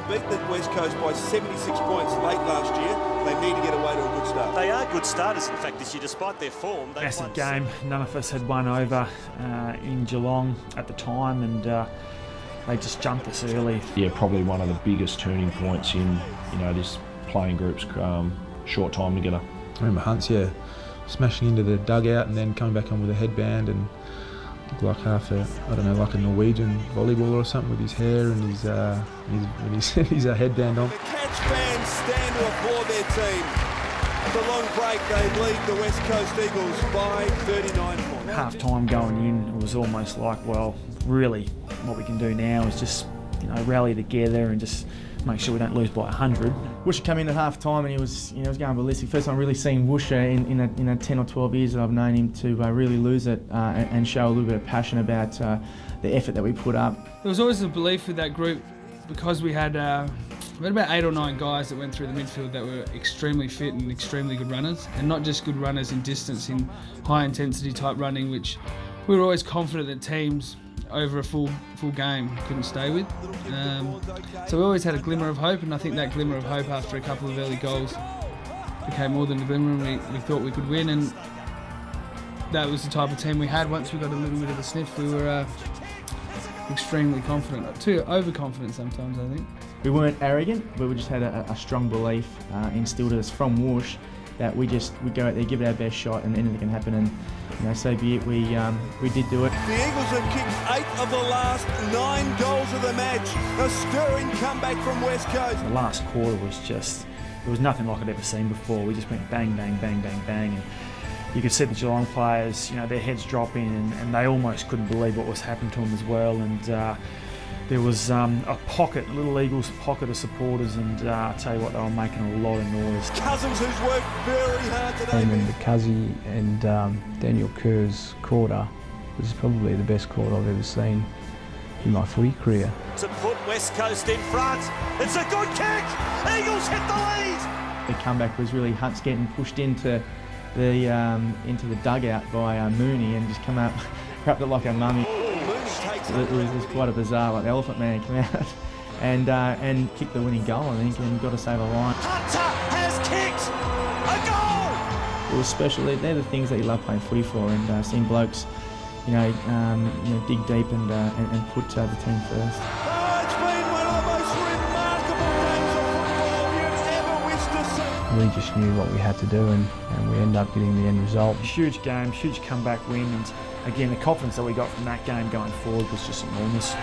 beat the West Coast by 76 points late last year. They need to get away to a good start. They are good starters, in fact, this year, despite their form. Massive game. None of us had won over in Geelong at the time, and they just jumped us early. Yeah, probably one of the biggest turning points in this playing group's short time together. I remember Hunt's smashing into the dugout and then coming back on with a headband and looked like like a Norwegian volleyballer or something with his hair and his headband on. The Cats fans stand to applaud their team. After a long break, they lead the West Coast Eagles by 39 points. Half time going in, it was almost like, well, really, what we can do now is just rally together and just make sure we don't lose by 100. Woosha came in at half time and he was going ballistic. First time really seeing Woosha in a 10 or 12 years that I've known him to really lose it and show a little bit of passion about the effort that we put up. There was always a belief with that group because we had about 8 or 9 guys that went through the midfield that were extremely fit and extremely good runners, and not just good runners in distance, in high intensity type running, which we were always confident that teams over a full game couldn't stay with. So we always had a glimmer of hope, and I think that glimmer of hope after a couple of early goals became more than a glimmer, and we thought we could win, and that was the type of team we had. Once we got a little bit of a sniff, we were extremely confident, too overconfident sometimes, I think. We weren't arrogant, but we just had a strong belief instilled in us from Woosh that we go out there, give it our best shot, and anything can happen. And so be it. We did do it. The Eagles have kicked 8 of the last 9 goals of the match. A stirring comeback from West Coast. The last quarter was it was nothing like I'd ever seen before. We just went bang, bang, bang, bang, bang. And you could see the Geelong players, their heads dropping, and they almost couldn't believe what was happening to them as well. And there was a little Eagles pocket of supporters, and I tell you what, they were making a lot of noise. Cousins, who's worked very hard today. And the Cuzzy and Daniel Kerr's quarter was probably the best quarter I've ever seen in my footy career. To put West Coast in front, it's a good kick. Eagles hit the lead. The comeback was really Hunt's getting pushed into the dugout by Mooney and just come out, wrapped it like a mummy. It was quite a bizarre, the Elephant Man came out and kicked the winning goal, I think, and got to save a line. Hunter has kicked a goal. It was special. They're the things that you love playing footy for, and seeing blokes, dig deep and put the team first. It's been one of the most remarkable games of football you've ever wished to see. We just knew what we had to do, and we ended up getting the end result. Huge game, huge comeback win, and again, the confidence that we got from that game going forward was just enormous.